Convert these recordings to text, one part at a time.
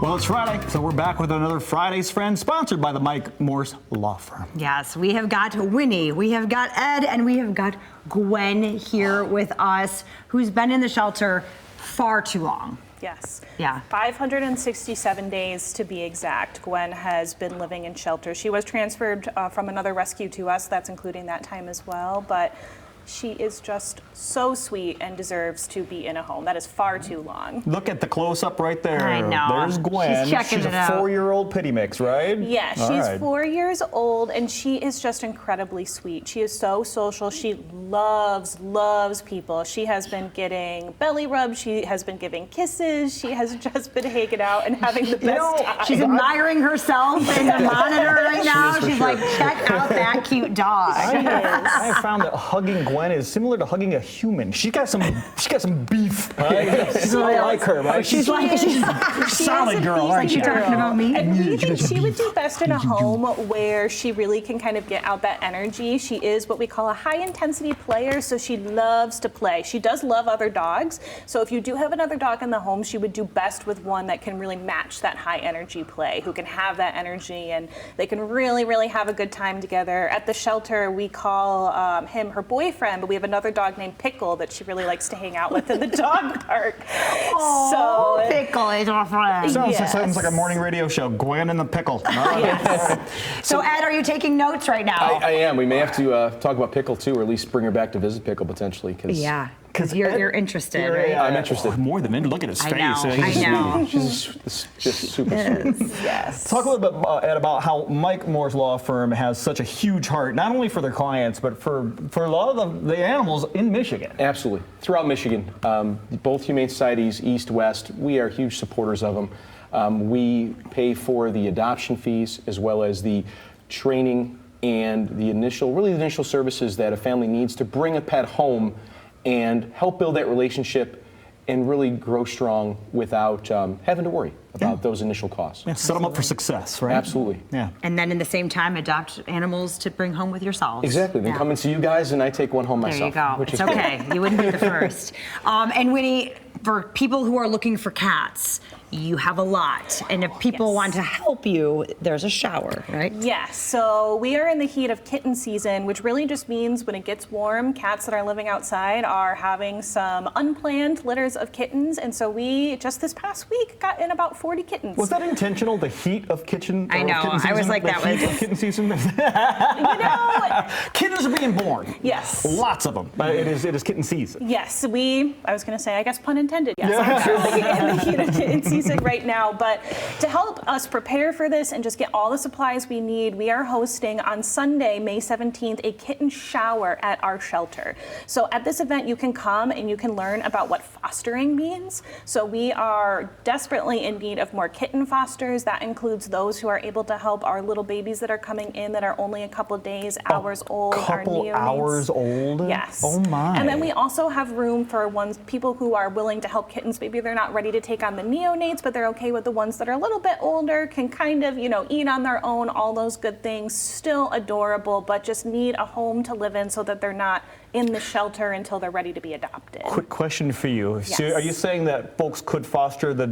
Well, it's Friday, so we're back with another Friday's Friend, sponsored by the Mike Morse Law Firm. Yes, we have got Winnie, we have got Ed, and we have got Gwen here with us, who's been in the shelter far too long. Yes. Yeah. 567 days to be exact. Gwen has been living in shelter. She was transferred from another rescue to us. That's including that time as well. But she is just so sweet and deserves to be in a home. That is far too long. Look at the close-up right there. I know. There's Gwen. She's checking it out. She's a 4-year-old pity mix, right? Yeah, All she's right. 4 years old, and she is just incredibly sweet. She is so social. She loves people. She has been getting belly rubs. She has been giving kisses. She has just been hanging out and having the best time. She's admiring herself in the monitor right now. She's like, check out that cute dog. I have found that hugging Gwen is similar to hugging a human. She got some beef. Right? She's like her, right? She's a solid girl, aren't you you? talking about me? And we think she would do best in a home where she really can kind of get out that energy. She is what we call a high-intensity player, so she loves to play. She does love other dogs, so if you do have another dog in the home, she would do best with one that can really match that high-energy play, who can have that energy, and they can really have a good time together. At the shelter, we call him her boyfriend, but we have another dog named Pickle that she really likes to hang out with in the dog park. Oh, so, Pickle is our friend. Sounds like a morning radio show. Gwen and the Pickle. Yes. So Ed, are you taking notes right now? I am. We may have to talk about Pickle too, or at least bring her back to visit Pickle potentially. Yeah. Because you're interested, right? I'm interested. More than look at his face. I know. She's just super sweet. Yes. Talk a little bit, Ed, about how Mike Moore's law firm has such a huge heart, not only for their clients, but for a lot of the animals in Michigan. Absolutely. Throughout Michigan, both humane societies, East, West, we are huge supporters of them. We pay for the adoption fees as well as the training and the initial services that a family needs to bring a pet home and help build that relationship and really grow strong without having to worry about those initial costs. Yeah, set them up for success, right? Absolutely. Yeah. And then in the same time, adopt animals to bring home with yourselves. Exactly. Then come and see you guys, and I take one home myself. There you go. It's okay. You wouldn't be the first. And Winnie, for people who are looking for cats, you have a lot. And if people want to help you, there's a shower, right? Yes, so we are in the heat of kitten season, which really just means when it gets warm, cats that are living outside are having some unplanned litters of kittens. And so we, just this past week, got in about 40 kittens. Was that intentional, the heat of kitten I know, kitten season? I was like, that was... Kitten season? You know... Kittens are being born. Yes. Lots of them. It is kitten season. Yes, I was going to say, I guess pun intended, yes. I'm truly in the heat of kitten season right now. But to help us prepare for this and just get all the supplies we need, we are hosting on Sunday, May 17th, a kitten shower at our shelter. So at this event, you can come and you can learn about what fostering means. So we are desperately in need of more kitten fosters. That includes those who are able to help our little babies that are coming in that are only a couple days, hours old. Our neonates. Hours old? Yes. Oh my. And then we also have room for people who are willing to help kittens. Maybe they're not ready to take on the neonates, but they're okay with the ones that are a little bit older, can kind of, eat on their own, all those good things, still adorable, but just need a home to live in so that they're not in the shelter until they're ready to be adopted. Quick question for you. Yes. So are you saying that folks could foster the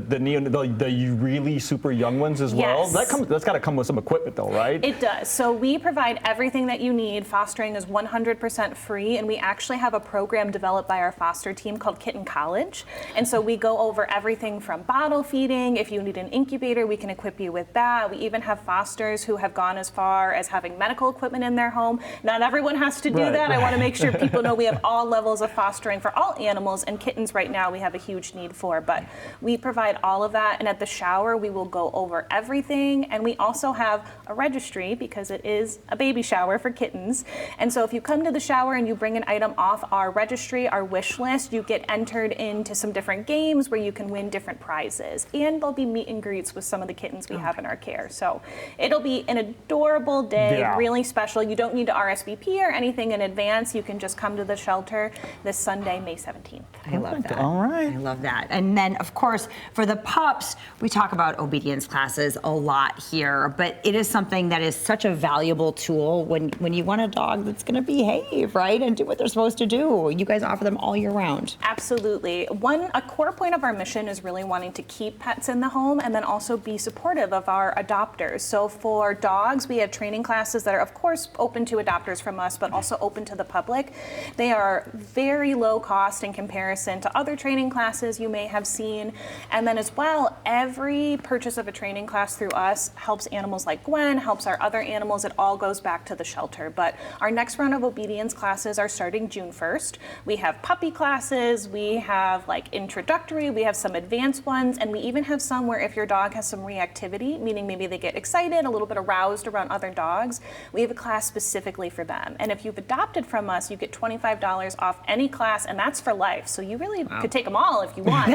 really super young ones as well? Yes. That's got to come with some equipment though, right? It does. So we provide everything that you need. Fostering is 100% free, and we actually have a program developed by our foster team called Kitten College. And so we go over everything from bottle feeding. If you need an incubator, we can equip you with that. We even have fosters who have gone as far as having medical equipment in their home. Not everyone has to do that. I want to make sure people know we have all levels of fostering for all animals, and kittens right now we have a huge need for, but we provide all of that. And at the shower, we will go over everything. And we also have a registry because it is a baby shower for kittens. And so if you come to the shower and you bring an item off our registry, our wish list, you get entered into some different games where you can win different prizes. And there'll be meet and greets with some of the kittens we have in our care. So it'll be an adorable day, really special. You don't need to RSVP or anything in advance. You can just come to the shelter this Sunday, May 17th. I love that. All right. I love that. And then, of course, for the pups, we talk about obedience classes a lot here, but it is something that is such a valuable tool when you want a dog that's going to behave, right, and do what they're supposed to do. You guys offer them all year round. Absolutely. A core point of our mission is really wanting to keep pets in the home and then also be supportive of our adopters. So for dogs, we have training classes that are, of course, open to adopters from us, but also open to the public. They are very low cost in comparison to other training classes you may have seen. And then as well, every purchase of a training class through us helps animals like Gwen, helps our other animals. It all goes back to the shelter. But our next round of obedience classes are starting June 1st. We have puppy classes, we have like introductory, we have some advanced ones, and we even have some where if your dog has some reactivity, meaning maybe they get excited, a little bit aroused around other dogs, we have a class specifically for them. And if you've adopted from us, you get $25 off any class, and that's for life. So you really could take them all if you want.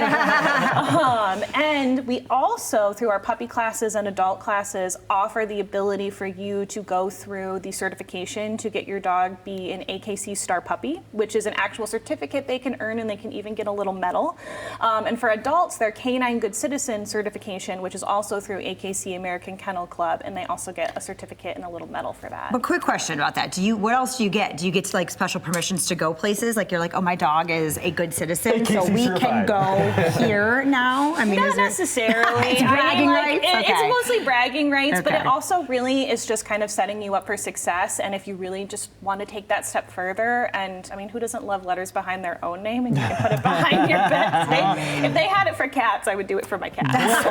And we also, through our puppy classes and adult classes, offer the ability for you to go through the certification to get your dog be an AKC Star Puppy, which is an actual certificate they can earn, and they can even get a little medal. And for adults, their Canine Good Citizen certification, which is also through AKC American Kennel Club, and they also get a certificate and a little medal for that. But quick question about that. What else do you get? Do you get like special permissions to go places? Like you're like, oh, my dog is a good citizen, so AKC we certified. can go here now? I mean, Not is there... necessarily. It's bragging rights? It's Okay. mostly bragging rights, but Okay. it also really is just kind of setting you up for success. And if you really just want to take that step further, and I mean, who doesn't love letters behind their own name? And you can put it behind your pets. If they had it for cats, I would do it for my cats.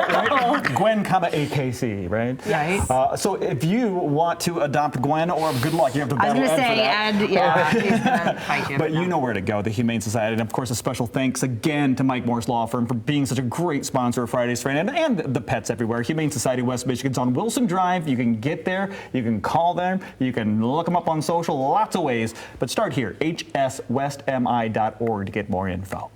Gwen, AKC, right? Right. So if you want to adopt Gwen, or good luck, you have to I was battle going to Ed for say, that. Ed, yeah, he's going to fight you. But you know where to go, the Humane Society. And of course, a special thanks again to Mike Morse Law Firm for being such a great sponsor of Friday's Friend and the pets everywhere. Humane Society West Michigan's on Wilson Drive. You can get there, you can call them, you can look them up on social, lots of ways. But start here, hswestmi.org to get more info.